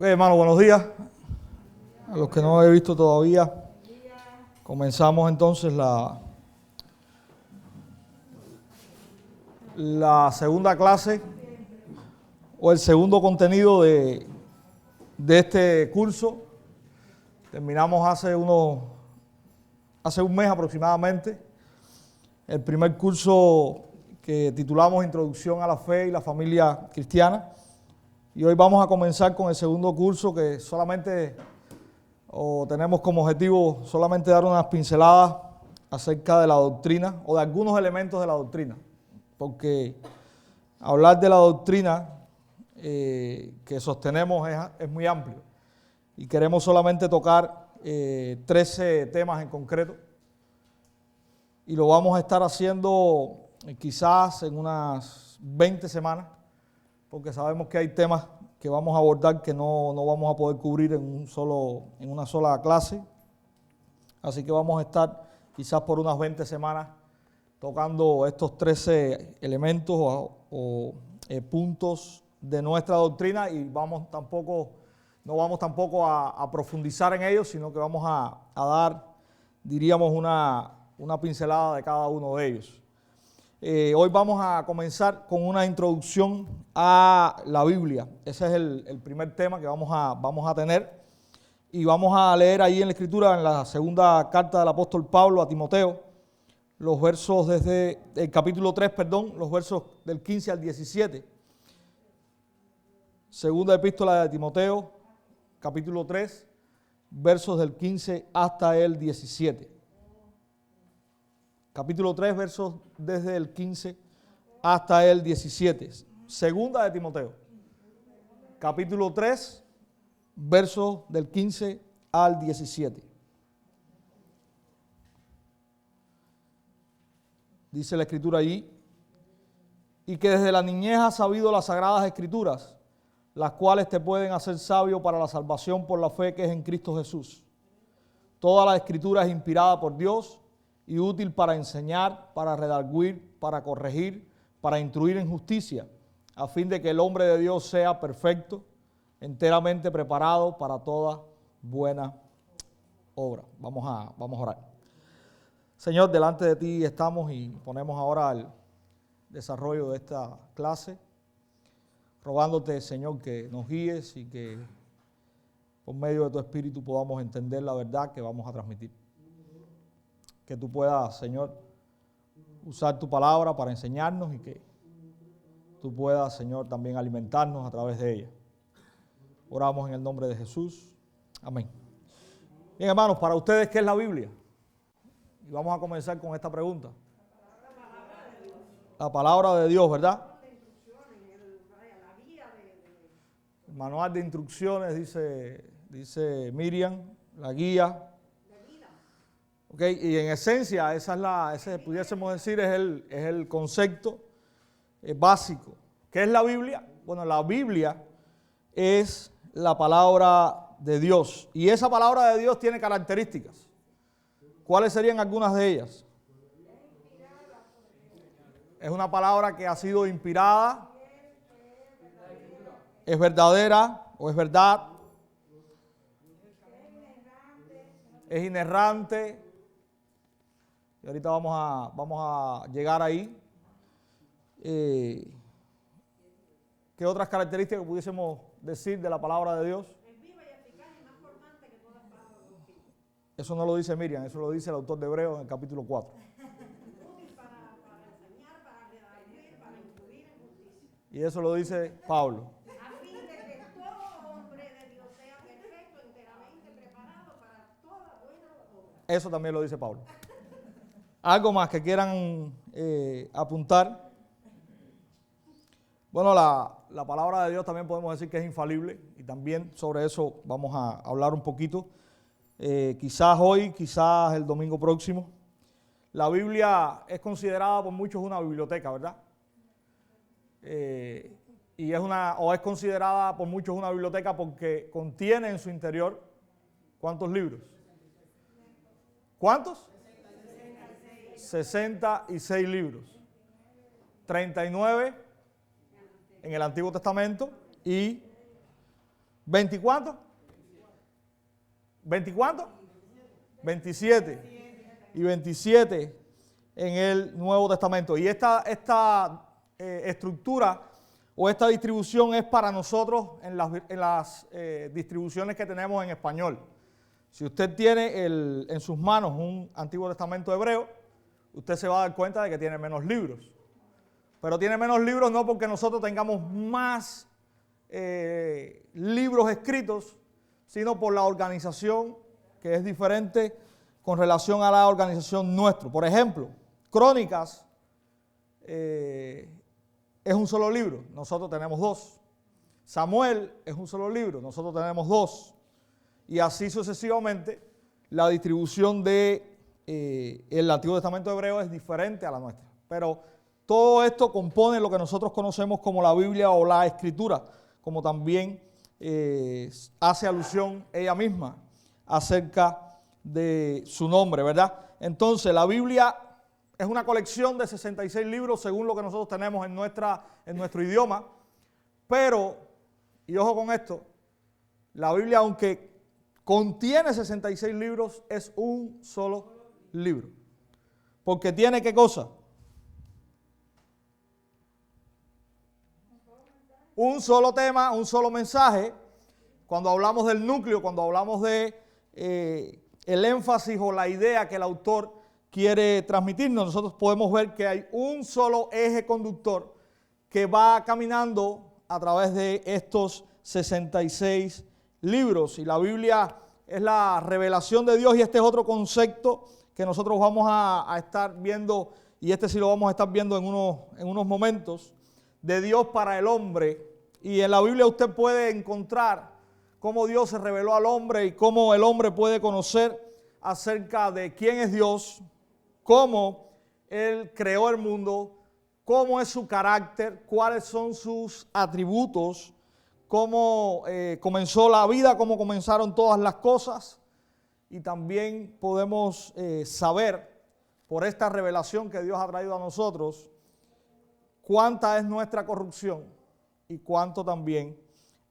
Hermano, buenos días. A los que no he visto todavía, comenzamos entonces la segunda clase o el segundo contenido de este curso. Terminamos hace un mes aproximadamente el primer curso que titulamos Introducción a la Fe y la Familia Cristiana. Y hoy vamos a comenzar con el segundo curso que tenemos como objetivo solamente dar unas pinceladas acerca de la doctrina o de algunos elementos de la doctrina. Porque hablar de la doctrina que sostenemos es muy amplio. Y queremos solamente tocar 13 temas en concreto. Y lo vamos a estar haciendo quizás en unas 20 semanas. Porque sabemos que hay temas que vamos a abordar que no vamos a poder cubrir en una sola clase. Así que vamos a estar quizás por unas 20 semanas tocando estos 13 elementos o puntos de nuestra doctrina y no vamos tampoco a profundizar en ellos, sino que vamos a dar, diríamos, una pincelada de cada uno de ellos. Hoy vamos a comenzar con una introducción a la Biblia. Ese es el primer tema que vamos a tener. Y vamos a leer ahí en la Escritura, en la segunda carta del apóstol Pablo a Timoteo, los versos desde el capítulo 3, los versos del 15 al 17. Segunda epístola de Timoteo, capítulo 3, versos del 15 hasta el 17. Capítulo 3, versos desde el 15 hasta el 17. Segunda de Timoteo. Capítulo 3, versos del 15 al 17. Dice la Escritura allí: y que desde la niñez has sabido las sagradas Escrituras, las cuales te pueden hacer sabio para la salvación por la fe que es en Cristo Jesús. Toda la Escritura es inspirada por Dios y útil para enseñar, para redarguir, para corregir, para instruir en justicia, a fin de que el hombre de Dios sea perfecto, enteramente preparado para toda buena obra. Vamos a orar. Señor, delante de ti estamos y ponemos ahora el desarrollo de esta clase, rogándote, Señor, que nos guíes y que por medio de tu Espíritu podamos entender la verdad que vamos a transmitir. Que tú puedas, Señor, usar tu palabra para enseñarnos y que tú puedas, Señor, también alimentarnos a través de ella. Oramos en el nombre de Jesús. Amén. Bien, hermanos, para ustedes, ¿qué es la Biblia? Y vamos a comenzar con esta pregunta. La palabra de Dios, ¿verdad? El manual de instrucciones, dice Miriam, la guía. Okay, y en esencia, ese pudiésemos decir, es el concepto básico. ¿Qué es la Biblia? Bueno, la Biblia es la palabra de Dios. Y esa palabra de Dios tiene características. ¿Cuáles serían algunas de ellas? Es una palabra que ha sido inspirada, es verdadera o es verdad, es inerrante. Y ahorita vamos a llegar ahí. ¿Qué otras características pudiésemos decir de la palabra de Dios? Es viva y eficaz y más formante que todas las palabras de doctrina. Eso no lo dice Miriam, eso lo dice el autor de Hebreos en el capítulo 4. Útil para enseñar, para redarguir, para instruir en justicia. Y eso lo dice Pablo. A fin de que todo hombre de Dios sea perfecto, enteramente preparado para toda buena obra. Eso también lo dice Pablo. ¿Algo más que quieran apuntar? Bueno, la palabra de Dios también podemos decir que es infalible y también sobre eso vamos a hablar un poquito. Quizás hoy, quizás el domingo próximo. La Biblia es considerada por muchos una biblioteca, ¿verdad? Y es considerada por muchos una biblioteca porque contiene en su interior ¿cuántos libros? ¿Cuántos? 66 libros. 39 en el Antiguo Testamento y ¿20 cuánto? ¿20 cuánto? 27. Y 27 en el Nuevo Testamento. Y esta estructura o esta distribución es para nosotros en las distribuciones que tenemos en español. Si usted tiene en sus manos un Antiguo Testamento hebreo, usted se va a dar cuenta de que tiene menos libros. Pero tiene menos libros no porque nosotros tengamos más libros escritos, sino por la organización que es diferente con relación a la organización nuestra. Por ejemplo, Crónicas es un solo libro, nosotros tenemos 2. Samuel es un solo libro, nosotros tenemos 2. Y así sucesivamente, la distribución del Antiguo Testamento hebreo es diferente a la nuestra. Pero todo esto compone lo que nosotros conocemos como la Biblia o la Escritura, como también hace alusión ella misma acerca de su nombre, ¿verdad? Entonces, la Biblia es una colección de 66 libros según lo que nosotros tenemos en nuestro idioma, pero, y ojo con esto, la Biblia, aunque contiene 66 libros, es un solo libro. Porque tiene, ¿qué cosa? Un solo tema, un solo mensaje. Cuando hablamos del núcleo, cuando hablamos de el énfasis o la idea que el autor quiere transmitirnos, nosotros podemos ver que hay un solo eje conductor que va caminando a través de estos 66 libros. Y la Biblia es la revelación de Dios, y este es otro concepto que nosotros vamos a estar viendo, y este sí lo vamos a estar viendo en unos momentos, de Dios para el hombre. Y en la Biblia usted puede encontrar cómo Dios se reveló al hombre y cómo el hombre puede conocer acerca de quién es Dios, cómo Él creó el mundo, cómo es su carácter, cuáles son sus atributos, cómo comenzó la vida, cómo comenzaron todas las cosas. Y también podemos saber por esta revelación que Dios ha traído a nosotros cuánta es nuestra corrupción y cuánto también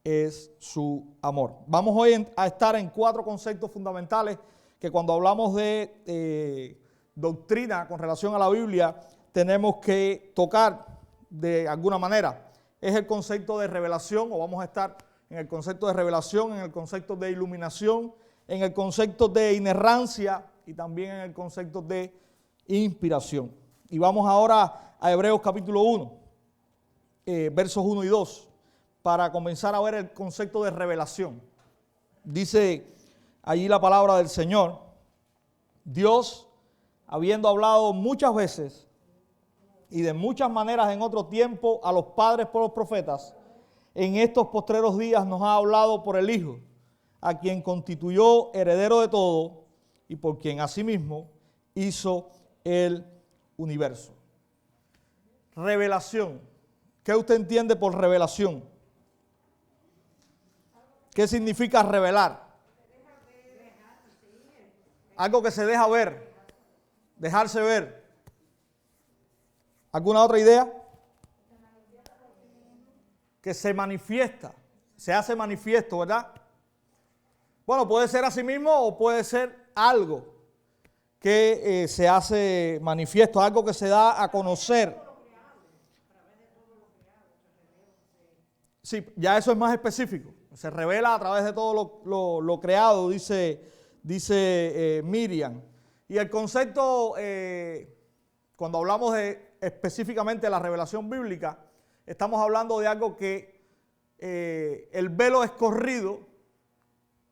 es su amor. Vamos hoy a estar en 4 conceptos fundamentales que cuando hablamos de doctrina con relación a la Biblia tenemos que tocar de alguna manera. Es el concepto de revelación, o vamos a estar en el concepto de revelación, en el concepto de iluminación, en el concepto de inerrancia y también en el concepto de inspiración. Y vamos ahora a Hebreos capítulo 1, versos 1 y 2, para comenzar a ver el concepto de revelación. Dice allí la palabra del Señor: Dios, habiendo hablado muchas veces y de muchas maneras en otro tiempo a los padres por los profetas, en estos postreros días nos ha hablado por el Hijo, a quien constituyó heredero de todo y por quien asimismo hizo el universo. Revelación. ¿Qué usted entiende por revelación? ¿Qué significa revelar? Algo que se deja ver, dejarse ver. ¿Alguna otra idea? Que se manifiesta, se hace manifiesto, ¿verdad? Bueno, puede ser a sí mismo o puede ser algo que se hace manifiesto, algo que se da a conocer. Sí, ya eso es más específico. Se revela a través de todo lo creado, dice Miriam. Y el concepto, cuando hablamos de específicamente la revelación bíblica, estamos hablando de algo que el velo es corrido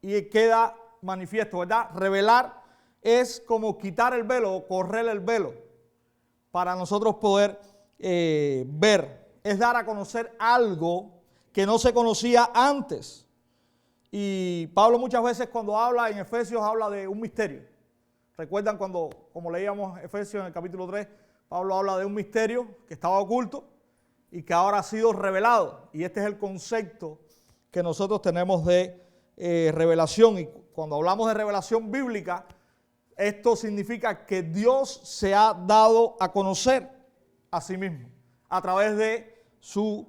y queda manifiesto, ¿verdad? Revelar es como quitar el velo o correr el velo para nosotros poder ver. Es dar a conocer algo que no se conocía antes. Y Pablo muchas veces cuando habla en Efesios habla de un misterio. ¿Recuerdan cuando, como leíamos Efesios en el capítulo 3, Pablo habla de un misterio que estaba oculto y que ahora ha sido revelado? Y este es el concepto que nosotros tenemos de revelación. Y cuando hablamos de revelación bíblica, esto significa que Dios se ha dado a conocer a sí mismo a través de su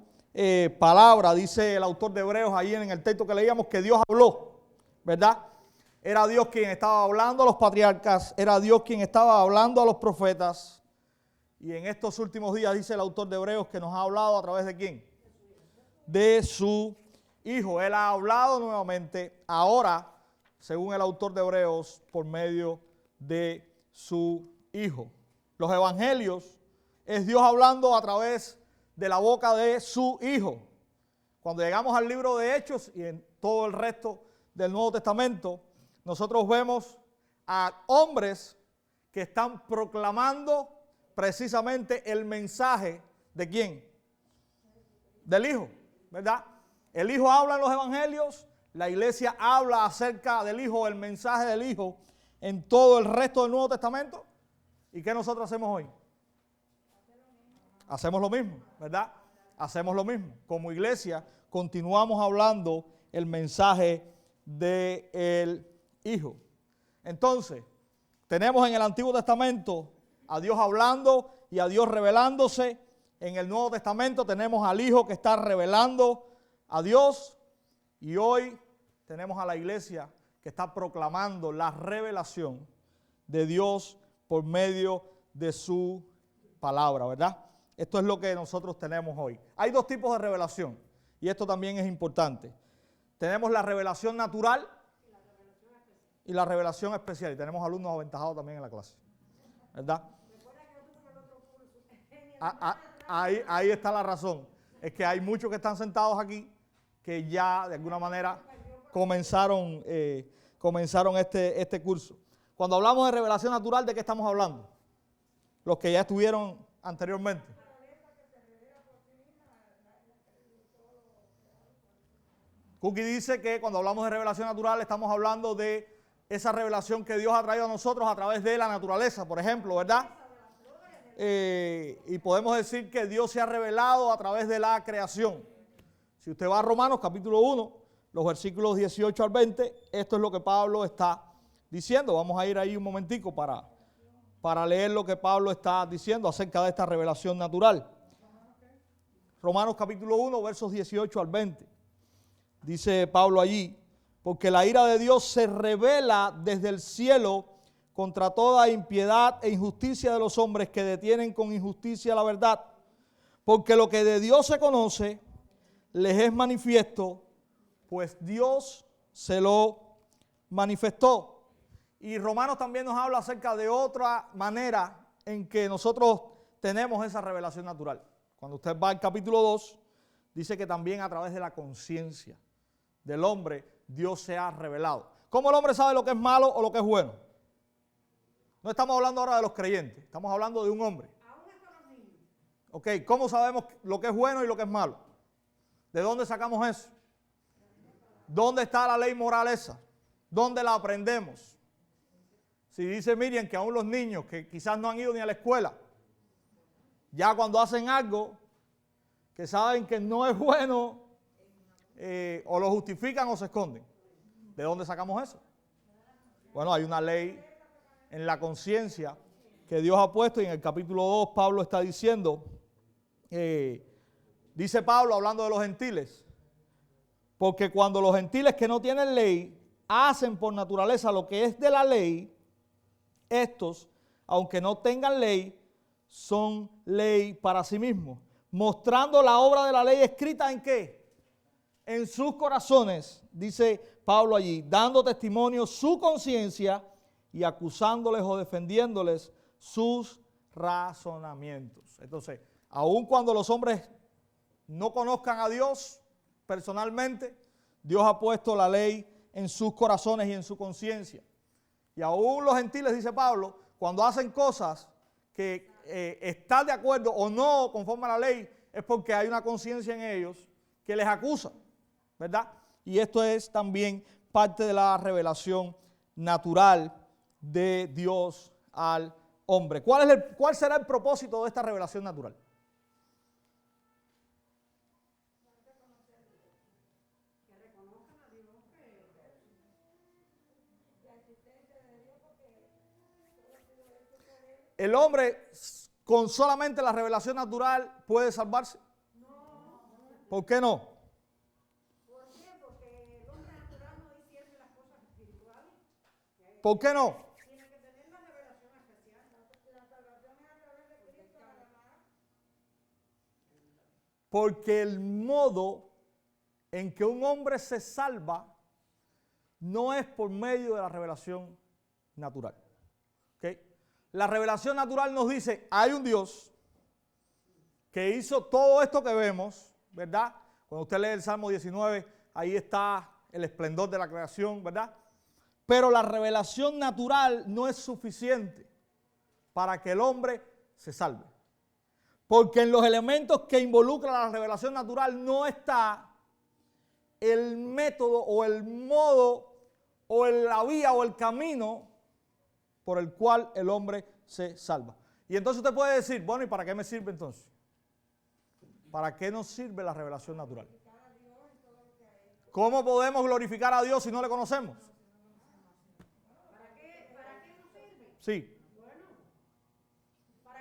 palabra, dice el autor de Hebreos ahí en el texto que leíamos, que Dios habló, ¿verdad? Era Dios quien estaba hablando a los patriarcas, era Dios quien estaba hablando a los profetas. Y en estos últimos días dice el autor de Hebreos que nos ha hablado a través de ¿quién? De su Hijo. Él ha hablado nuevamente ahora, según el autor de Hebreos, por medio de su Hijo. Los evangelios es Dios hablando a través de la boca de su Hijo. Cuando llegamos al libro de Hechos y en todo el resto del Nuevo Testamento, nosotros vemos a hombres que están proclamando precisamente el mensaje de ¿quién? Del Hijo, ¿verdad? El Hijo habla en los evangelios, la iglesia habla acerca del Hijo, el mensaje del Hijo en todo el resto del Nuevo Testamento. ¿Y qué nosotros hacemos hoy? Hacemos lo mismo, ¿verdad? Hacemos lo mismo. Como iglesia continuamos hablando el mensaje del Hijo. Entonces, tenemos en el Antiguo Testamento a Dios hablando y a Dios revelándose. En el Nuevo Testamento tenemos al Hijo que está revelando a Dios. Y hoy tenemos a la iglesia que está proclamando la revelación de Dios por medio de su palabra, ¿verdad? Esto es lo que nosotros tenemos hoy. Hay dos tipos de revelación y esto también es importante. Tenemos la revelación natural y la revelación especial. Y tenemos alumnos aventajados también en la clase, ¿verdad? Ahí está la razón. Es que hay muchos que están sentados aquí que ya de alguna manera comenzaron este curso. Cuando hablamos de revelación natural, ¿de qué estamos hablando? Los que ya estuvieron anteriormente. Cookie dice que cuando hablamos de revelación natural estamos hablando de esa revelación que Dios ha traído a nosotros a través de la naturaleza, por ejemplo, ¿verdad? Y podemos decir que Dios se ha revelado a través de la creación. Si usted va a Romanos capítulo 1, los versículos 18 al 20, esto es lo que Pablo está diciendo. Vamos a ir ahí un momentico para leer lo que Pablo está diciendo acerca de esta revelación natural. Romanos capítulo 1, versos 18 al 20. Dice Pablo allí, porque la ira de Dios se revela desde el cielo contra toda impiedad e injusticia de los hombres que detienen con injusticia la verdad. Porque lo que de Dios se conoce les es manifiesto, pues Dios se lo manifestó. Y Romanos también nos habla acerca de otra manera en que nosotros tenemos esa revelación natural. Cuando usted va al capítulo 2, dice que también a través de la conciencia del hombre, Dios se ha revelado. ¿Cómo el hombre sabe lo que es malo o lo que es bueno? No estamos hablando ahora de los creyentes, estamos hablando de un hombre. Ok, ¿cómo sabemos lo que es bueno y lo que es malo? ¿De dónde sacamos eso? ¿Dónde está la ley moral esa? ¿Dónde la aprendemos? Si dice Miriam que aún los niños que quizás no han ido ni a la escuela, ya cuando hacen algo que saben que no es bueno, o lo justifican o se esconden. ¿De dónde sacamos eso? Bueno, hay una ley en la conciencia que Dios ha puesto y en el capítulo 2 Pablo está diciendo, dice Pablo hablando de los gentiles, porque cuando los gentiles que no tienen ley hacen por naturaleza lo que es de la ley, estos, aunque no tengan ley, son ley para sí mismos, mostrando la obra de la ley escrita ¿en qué? En sus corazones, dice Pablo allí, dando testimonio su conciencia y acusándoles o defendiéndoles sus razonamientos. Entonces, aun cuando los hombres no conozcan a Dios personalmente, Dios ha puesto la ley en sus corazones y en su conciencia. Y aún los gentiles, dice Pablo, cuando hacen cosas que están de acuerdo o no conforme a la ley, es porque hay una conciencia en ellos que les acusa, ¿verdad? Y esto es también parte de la revelación natural de Dios al hombre. ¿Cuál será el propósito de esta revelación natural? ¿El hombre con solamente la revelación natural puede salvarse? ¿Por qué no? ¿Por qué? Porque el hombre natural no discierne las cosas espirituales. ¿Por qué no? Tiene que tener la revelación especial. La salvación es a través de Cristo nada más. Porque el modo en que un hombre se salva no es por medio de la revelación natural. ¿Okay? La revelación natural nos dice, hay un Dios que hizo todo esto que vemos, ¿verdad? Cuando usted lee el Salmo 19, ahí está el esplendor de la creación, ¿verdad? Pero la revelación natural no es suficiente para que el hombre se salve. Porque en los elementos que involucran la revelación natural no está el método o el modo o la vía o el camino por el cual el hombre se salva. Y entonces usted puede decir, bueno, ¿y para qué me sirve entonces? ¿Para qué nos sirve la revelación natural? ¿Cómo podemos glorificar a Dios si no le conocemos? ¿Para qué nos sirve? Sí. Bueno, para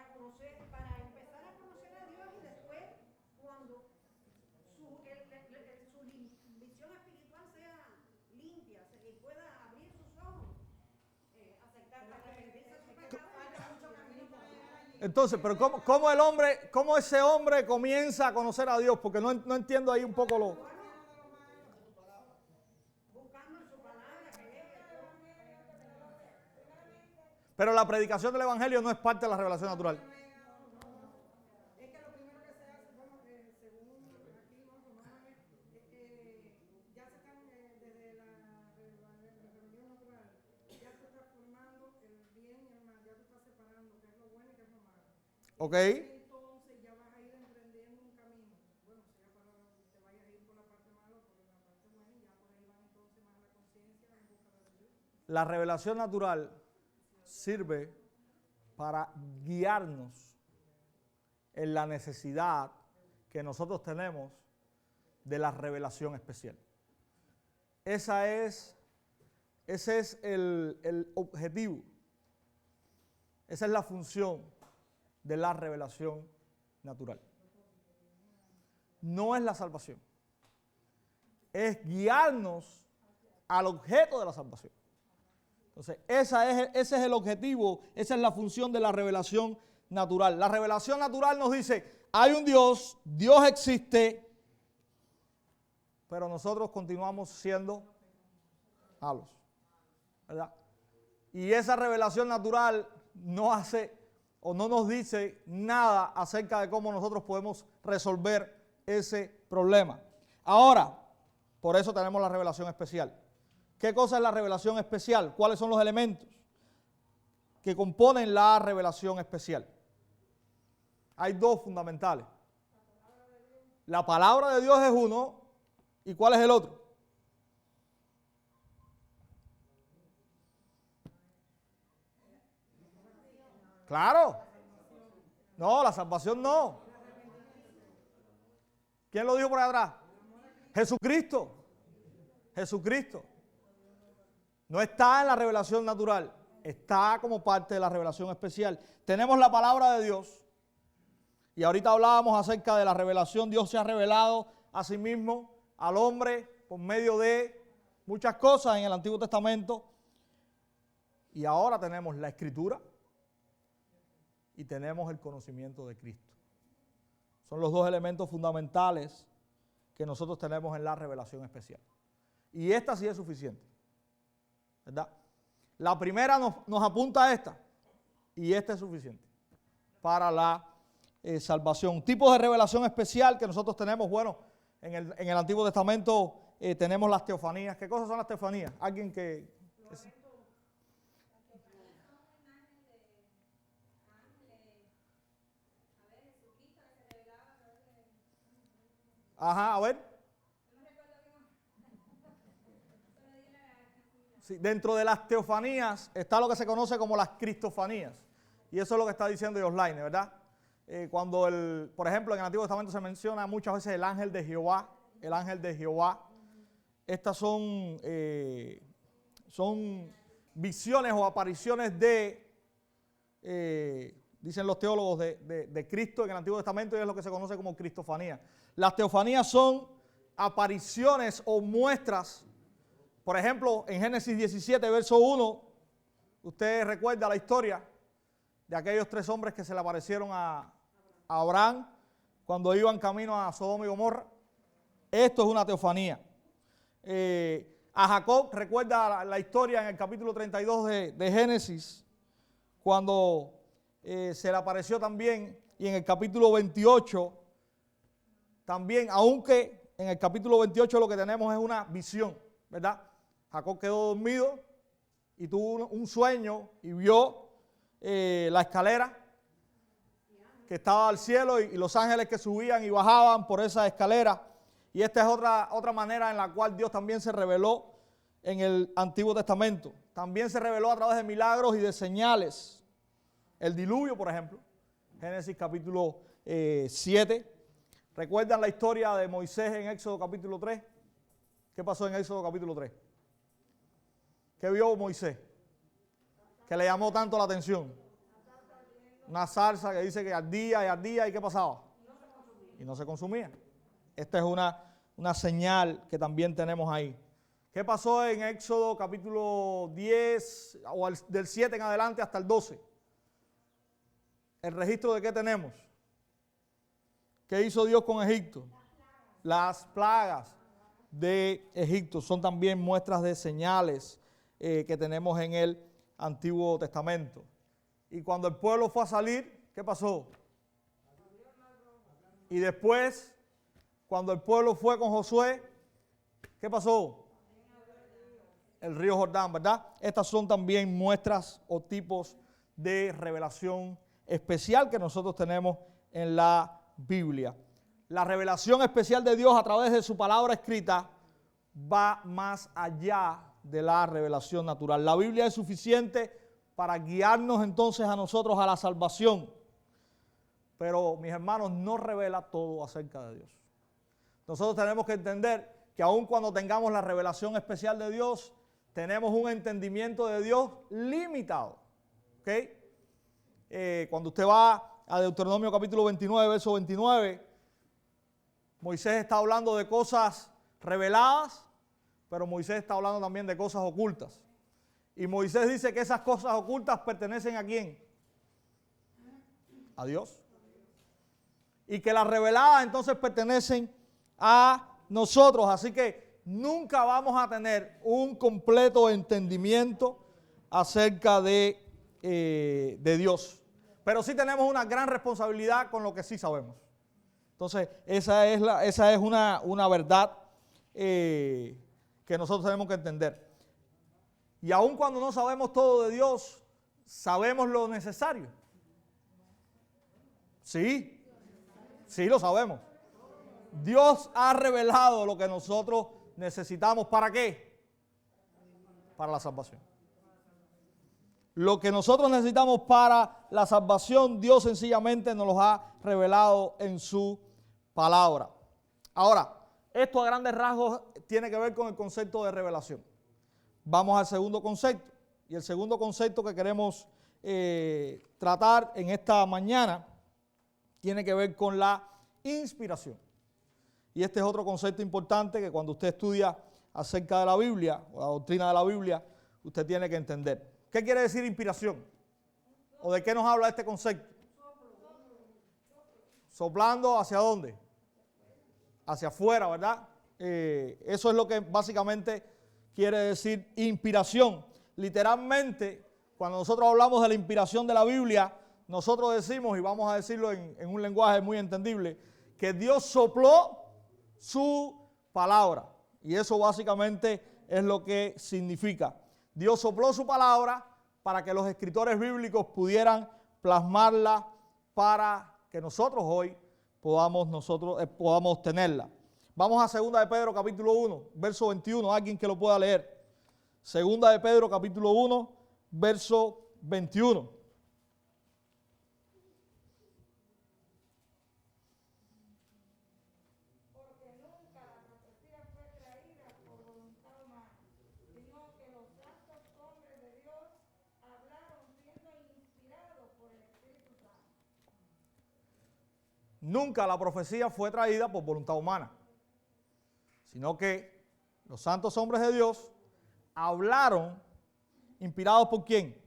empezar a conocer a Dios y después cuando su visión espiritual sea limpia y pueda abrir sus ojos, aceptar la arrepentirse de su pecado, falta mucho camino por allí. Entonces, pero ¿cómo ese hombre comienza a conocer a Dios? Porque no entiendo ahí un poco lo... Buscando en su palabra que lea. Pero la predicación del Evangelio no es parte de la revelación natural. Es que lo primero que se hace, bueno, según aquí no, ya se están desde la revelación natural, ya se está formando el bien y el mal, ya se está separando qué es lo bueno y qué es lo malo. ¿Ok? Entonces ya vas a ir emprendiendo un camino. Bueno, sea para que te vayas a ir por la parte mala o por la parte buena y ya por ahí va entonces más la conciencia en busca de Dios. La revelación natural sirve para guiarnos en la necesidad que nosotros tenemos de la revelación especial. Ese es el objetivo, esa es la función de la revelación natural. No es la salvación, es guiarnos al objeto de la salvación. Entonces, ese es el objetivo, esa es la función de la revelación natural. La revelación natural nos dice, hay un Dios, Dios existe, pero nosotros continuamos siendo malos, ¿verdad? Y esa revelación natural no hace o no nos dice nada acerca de cómo nosotros podemos resolver ese problema. Ahora, por eso tenemos la revelación especial. ¿Qué cosa es la revelación especial? ¿Cuáles son los elementos que componen la revelación especial? Hay dos fundamentales. La palabra de Dios es uno, ¿y cuál es el otro? Claro. No, la salvación no. ¿Quién lo dijo por ahí atrás? Jesucristo. Jesucristo. No está en la revelación natural, está como parte de la revelación especial. Tenemos la palabra de Dios y ahorita hablábamos acerca de la revelación. Dios se ha revelado a sí mismo, al hombre, por medio de muchas cosas en el Antiguo Testamento. Y ahora tenemos la Escritura y tenemos el conocimiento de Cristo. Son los dos elementos fundamentales que nosotros tenemos en la revelación especial. Y esta sí es suficiente, ¿verdad? La primera nos apunta a esta y esta es suficiente para la salvación. Tipos de revelación especial que nosotros tenemos, bueno, en el Antiguo Testamento tenemos las teofanías. ¿Qué cosas son las teofanías? Alguien que ajá, a ver. Sí, dentro de las teofanías está lo que se conoce como las cristofanías. Y eso es lo que está diciendo Yoslaine, ¿verdad? Cuando, por ejemplo, en el Antiguo Testamento se menciona muchas veces el ángel de Jehová, el ángel de Jehová. Estas son visiones o apariciones de, dicen los teólogos, de Cristo en el Antiguo Testamento, y es lo que se conoce como cristofanía. Las teofanías son apariciones o muestras. Por ejemplo, en Génesis 17, verso 1, usted recuerda la historia de aquellos 3 hombres que se le aparecieron a Abraham cuando iban camino a Sodoma y Gomorra. Esto es una teofanía. A Jacob, recuerda la historia en el capítulo 32 de Génesis, cuando se le apareció también, y en el capítulo 28 también, aunque en el capítulo 28 lo que tenemos es una visión, ¿verdad? Jacob quedó dormido y tuvo un sueño y vio la escalera que estaba al cielo y los ángeles que subían y bajaban por esa escalera. Y esta es otra manera en la cual Dios también se reveló en el Antiguo Testamento. También se reveló a través de milagros y de señales. El diluvio, por ejemplo, Génesis capítulo 7. ¿Recuerdan la historia de Moisés en Éxodo capítulo 3? ¿Qué pasó en Éxodo capítulo 3? ¿Qué vio Moisés? Que le llamó tanto la atención. Una zarza que dice que ardía y ardía, ¿y qué pasaba? Y no se consumía. Esta es una señal que también tenemos ahí. ¿Qué pasó en Éxodo capítulo 10, o del 7 en adelante hasta el 12? ¿El registro de qué tenemos? ¿Qué hizo Dios con Egipto? Las plagas de Egipto son también muestras de señales que tenemos en el Antiguo Testamento. Y cuando el pueblo fue a salir, ¿qué pasó? Y después, cuando el pueblo fue con Josué, ¿qué pasó? El río Jordán, ¿verdad? Estas son también muestras o tipos de revelación especial que nosotros tenemos en la Biblia. La revelación especial de Dios a través de su palabra escrita va más allá de la revelación natural. La Biblia es suficiente para guiarnos entonces a nosotros a la salvación. Pero, mis hermanos, no revela todo acerca de Dios. Nosotros tenemos que entender que aun cuando tengamos la revelación especial de Dios, tenemos un entendimiento de Dios limitado. ¿Okay? Cuando usted va a Deuteronomio capítulo 29, verso 29, Moisés está hablando de cosas reveladas, pero Moisés está hablando también de cosas ocultas. Y Moisés dice que esas cosas ocultas pertenecen ¿a quién? A Dios. Y que las reveladas entonces pertenecen a nosotros. Así que nunca vamos a tener un completo entendimiento acerca de Dios. Pero sí tenemos una gran responsabilidad con lo que sí sabemos. Entonces, esa es una verdad que nosotros tenemos que entender. Y aun cuando no sabemos todo de Dios, sabemos lo necesario. Sí, sí lo sabemos. Dios ha revelado lo que nosotros necesitamos. ¿Para qué? Para la salvación. Lo que nosotros necesitamos para la salvación, Dios sencillamente nos lo ha revelado en su palabra. Ahora, esto a grandes rasgos tiene que ver con el concepto de revelación. Vamos al segundo concepto. Y el segundo concepto que queremos tratar en esta mañana tiene que ver con la inspiración. Y este es otro concepto importante que cuando usted estudia acerca de la Biblia, o la doctrina de la Biblia, usted tiene que entender. ¿Qué quiere decir inspiración? ¿O de qué nos habla este concepto? Soplando ¿hacia dónde? Hacia afuera, ¿verdad? Eso es lo que básicamente quiere decir inspiración. Literalmente, cuando nosotros hablamos de la inspiración de la Biblia, nosotros decimos, y vamos a decirlo en un lenguaje muy entendible, que Dios sopló su palabra. Y eso básicamente es lo que significa. Dios sopló su palabra para que los escritores bíblicos pudieran plasmarla para que nosotros hoy podamos tenerla. Vamos a 2 de Pedro capítulo 1, verso 21, alguien que lo pueda leer. 2 de Pedro capítulo 1, verso 21. Porque nunca la profecía fue traída por voluntad humana, sino que los santos hombres de Dios hablaron siendo inspirados por el Espíritu Santo. nunca la profecía fue traída por voluntad humana, sino que los santos hombres de Dios hablaron inspirados ¿por quién?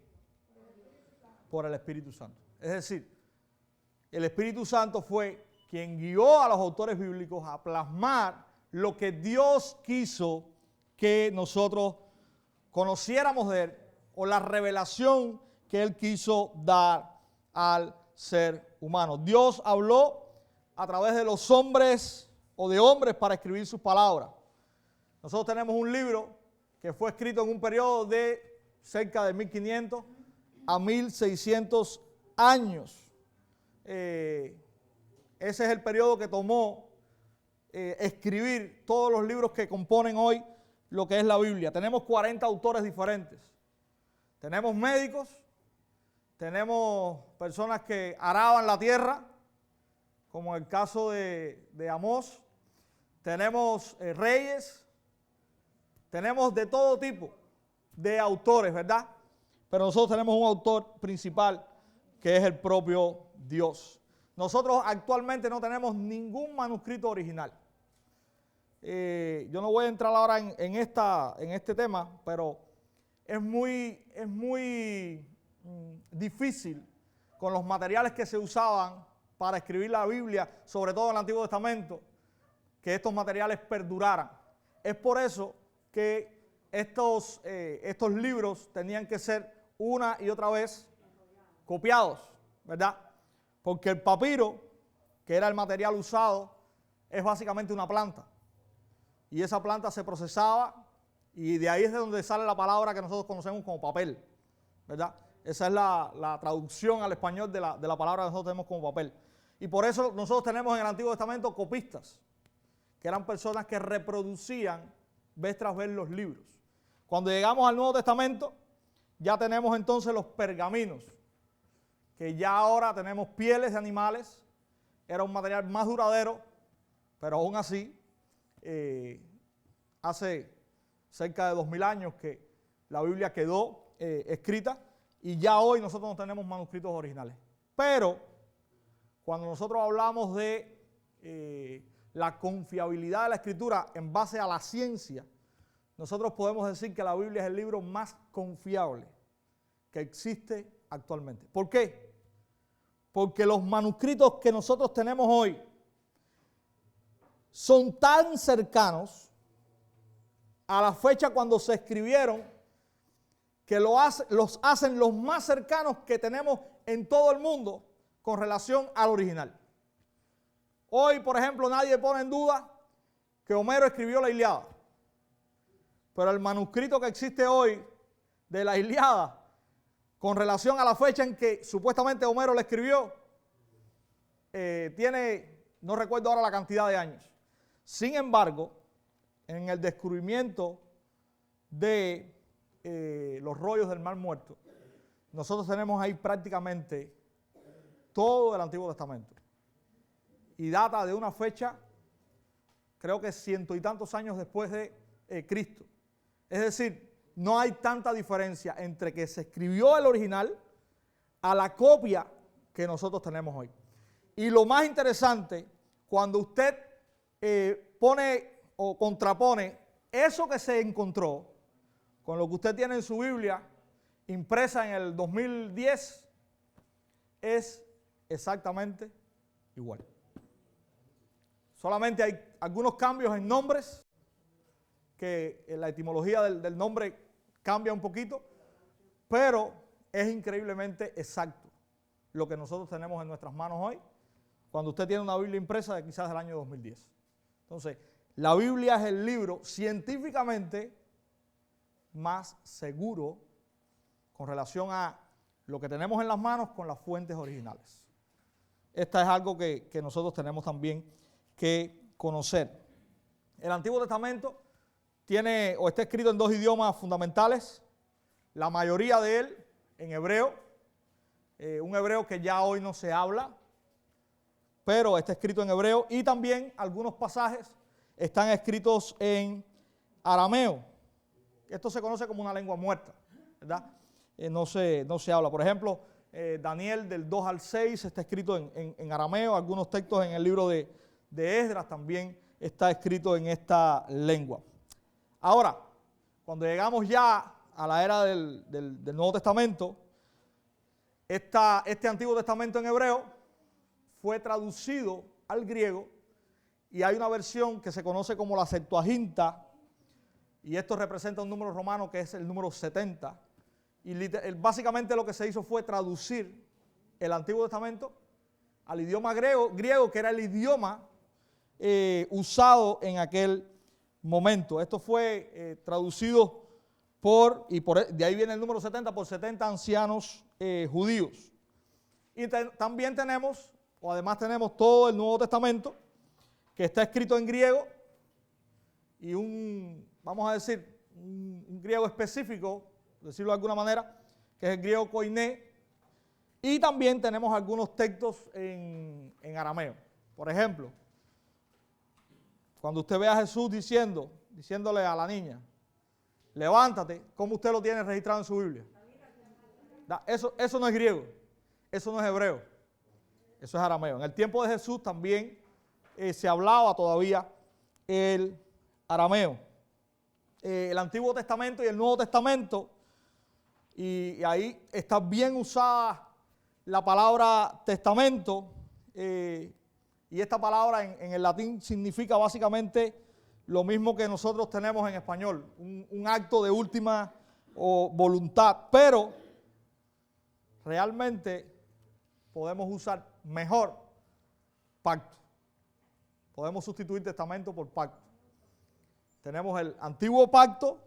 Por el Espíritu Santo. Es decir, el Espíritu Santo fue quien guió a los autores bíblicos a plasmar lo que Dios quiso que nosotros conociéramos de Él, o la revelación que Él quiso dar al ser humano. Dios habló a través de los hombres o de hombres para escribir sus palabras. Nosotros tenemos un libro que fue escrito en un periodo de cerca de 1500 a 1600 años. Ese es el periodo que tomó escribir todos los libros que componen hoy lo que es la Biblia. Tenemos 40 autores diferentes. Tenemos médicos, tenemos personas que araban la tierra, como en el caso de Amós. Tenemos reyes, tenemos de todo tipo de autores, ¿verdad? Pero nosotros tenemos un autor principal que es el propio Dios. Nosotros actualmente no tenemos ningún manuscrito original. Yo no voy a entrar ahora en este tema, pero es muy difícil con los materiales que se usaban para escribir la Biblia, sobre todo en el Antiguo Testamento, que estos materiales perduraran. Es por eso que estos libros tenían que ser una y otra vez copiados, ¿verdad? Porque el papiro, que era el material usado, es básicamente una planta. Y esa planta se procesaba y de ahí es de donde sale la palabra que nosotros conocemos como papel, ¿verdad? Esa es la traducción al español de la palabra que nosotros tenemos como papel. Y por eso nosotros tenemos en el Antiguo Testamento copistas, que eran personas que reproducían vez tras vez los libros. Cuando llegamos al Nuevo Testamento, ya tenemos entonces los pergaminos, que ya ahora tenemos pieles de animales, era un material más duradero, pero aún así, hace cerca de 2000 años que la Biblia quedó escrita y ya hoy nosotros no tenemos manuscritos originales. Pero cuando nosotros hablamos de la confiabilidad de la Escritura en base a la ciencia, nosotros podemos decir que la Biblia es el libro más confiable que existe actualmente. ¿Por qué? Porque los manuscritos que nosotros tenemos hoy son tan cercanos a la fecha cuando se escribieron que los hacen los más cercanos que tenemos en todo el mundo con relación al original. Hoy, por ejemplo, nadie pone en duda que Homero escribió la Ilíada, pero el manuscrito que existe hoy de la Ilíada, con relación a la fecha en que supuestamente Homero la escribió, tiene, no recuerdo ahora la cantidad de años. Sin embargo, en el descubrimiento de los rollos del Mar Muerto, nosotros tenemos ahí prácticamente todo el Antiguo Testamento. Y data de una fecha, creo que 100 y tantos años después de Cristo. Es decir, no hay tanta diferencia entre que se escribió el original a la copia que nosotros tenemos hoy. Y lo más interesante, cuando usted pone o contrapone eso que se encontró con lo que usted tiene en su Biblia impresa en el 2010, es exactamente igual. Solamente hay algunos cambios en nombres, que la etimología del nombre cambia un poquito, pero es increíblemente exacto lo que nosotros tenemos en nuestras manos hoy, cuando usted tiene una Biblia impresa de quizás del año 2010. Entonces, la Biblia es el libro científicamente más seguro con relación a lo que tenemos en las manos con las fuentes originales. Esta es algo que nosotros tenemos también que conocer. El Antiguo Testamento tiene o está escrito en dos idiomas fundamentales, la mayoría de él en hebreo, un hebreo que ya hoy no se habla, pero está escrito en hebreo, y también algunos pasajes están escritos en arameo. Esto se conoce como una lengua muerta, ¿verdad? No se habla. Por ejemplo, Daniel del 2 al 6 está escrito en arameo, algunos textos en el libro de Esdras también está escrito en esta lengua. Ahora, cuando llegamos ya a la era del Nuevo Testamento, este Antiguo Testamento en hebreo fue traducido al griego y hay una versión que se conoce como la Septuaginta, y esto representa un número romano que es el número 70. Y básicamente lo que se hizo fue traducir el Antiguo Testamento al idioma griego, que era el idioma usado en aquel momento. Esto fue traducido de ahí viene el número 70, por 70 ancianos judíos. Y también además tenemos todo el Nuevo Testamento, que está escrito en griego, y vamos a decir, un griego específico, decirlo de alguna manera, que es el griego koiné, y también tenemos algunos textos en arameo. Por ejemplo, cuando usted ve a Jesús diciéndole a la niña, levántate, ¿cómo usted lo tiene registrado en su Biblia? Eso no es griego, eso no es hebreo, eso es arameo. En el tiempo de Jesús también se hablaba todavía el arameo. El Antiguo Testamento y el Nuevo Testamento, y ahí está bien usada la palabra testamento, y esta palabra en el latín significa básicamente lo mismo que nosotros tenemos en español, un acto de última voluntad, pero realmente podemos usar mejor pacto. Podemos sustituir testamento por pacto. Tenemos el antiguo pacto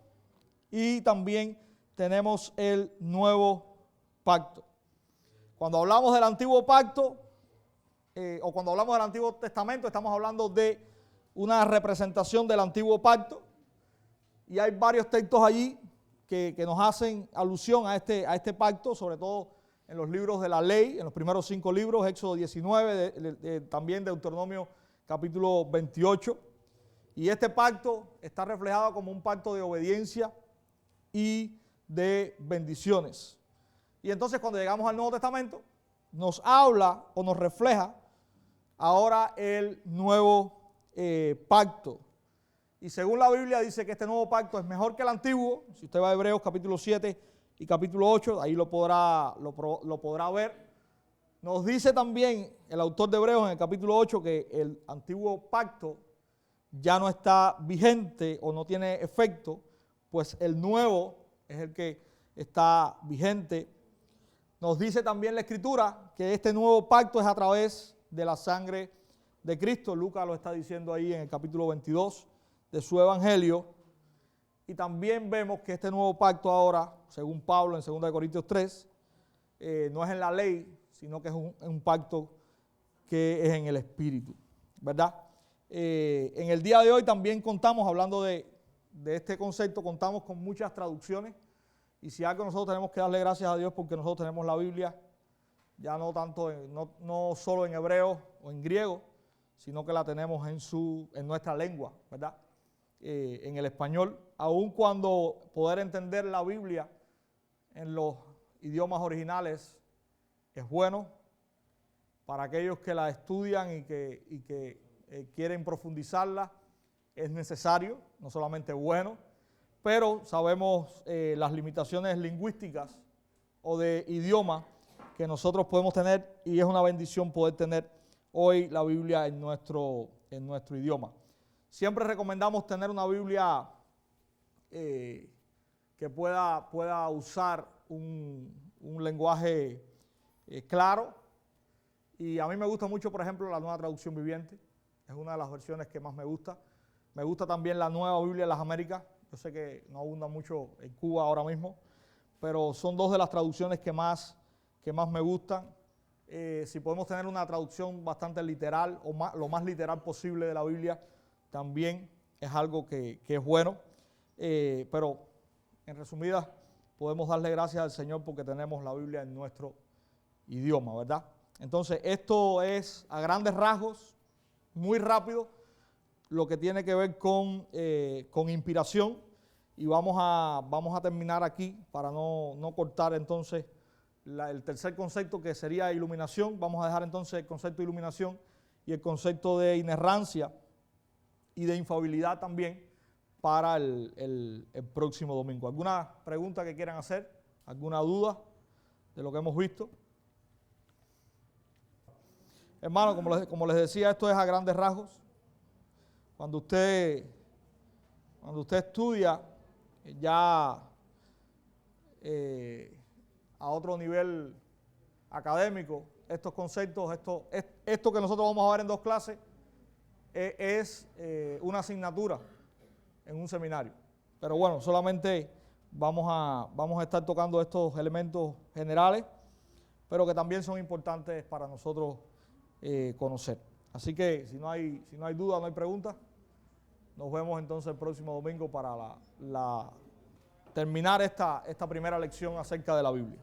y también tenemos el nuevo pacto. Cuando hablamos del antiguo pacto o cuando hablamos del Antiguo Testamento, estamos hablando de una representación del antiguo pacto, y hay varios textos allí que nos hacen alusión a este pacto, sobre todo en los libros de la ley, en los primeros 5 libros, Éxodo 19, también Deuteronomio capítulo 28. Y este pacto está reflejado como un pacto de obediencia y de bendiciones. Y entonces cuando llegamos al Nuevo Testamento, nos habla o nos refleja ahora el nuevo pacto. Y según la Biblia dice que este nuevo pacto es mejor que el antiguo. Si usted va a Hebreos capítulo 7 y capítulo 8, ahí lo podrá ver. Nos dice también el autor de Hebreos en el capítulo 8 que el antiguo pacto ya no está vigente o no tiene efecto, pues el nuevo es el que está vigente. Nos dice también la Escritura que este nuevo pacto es a través de la sangre de Cristo. Lucas lo está diciendo ahí en el capítulo 22 de su Evangelio. Y también vemos que este nuevo pacto ahora, según Pablo en 2 Corintios 3, no es en la ley, sino que es un pacto que es en el Espíritu, ¿verdad? En el día de hoy también contamos, hablando de este concepto, contamos con muchas traducciones, y si algo nosotros tenemos que darle gracias a Dios porque nosotros tenemos la Biblia, ya no tanto, no solo en hebreo o en griego, sino que la tenemos en nuestra lengua, ¿verdad? En el español, aun cuando poder entender la Biblia en los idiomas originales es bueno para aquellos que la estudian y que quieren profundizarla, es necesario, no solamente bueno, pero sabemos las limitaciones lingüísticas o de idioma que nosotros podemos tener, y es una bendición poder tener hoy la Biblia en nuestro idioma. Siempre recomendamos tener una Biblia que pueda usar un lenguaje claro, y a mí me gusta mucho, por ejemplo, la Nueva Traducción Viviente. Es una de las versiones que más me gusta. Me gusta también la Nueva Biblia de las Américas. Yo sé que no abunda mucho en Cuba ahora mismo, pero son dos de las traducciones que más me gustan. Si podemos tener una traducción bastante literal o lo más literal posible de la Biblia, también es algo que es bueno. Pero en resumidas, podemos darle gracias al Señor porque tenemos la Biblia en nuestro idioma, ¿verdad? Entonces, esto es a grandes rasgos, muy rápido, lo que tiene que ver con inspiración, y vamos a terminar aquí para no cortar entonces el tercer concepto, que sería iluminación. Vamos a dejar entonces el concepto de iluminación y el concepto de inerrancia y de infalibilidad también para el próximo domingo. ¿Alguna pregunta que quieran hacer? ¿Alguna duda de lo que hemos visto? Hermano, como les decía, esto es a grandes rasgos. Cuando usted estudia ya a otro nivel académico, estos conceptos, esto que nosotros vamos a ver en 2 clases, es una asignatura en un seminario. Pero bueno, solamente vamos a estar tocando estos elementos generales, pero que también son importantes para nosotros conocer. Así que si no hay duda, no hay preguntas, nos vemos entonces el próximo domingo para terminar esta primera lección acerca de la Biblia.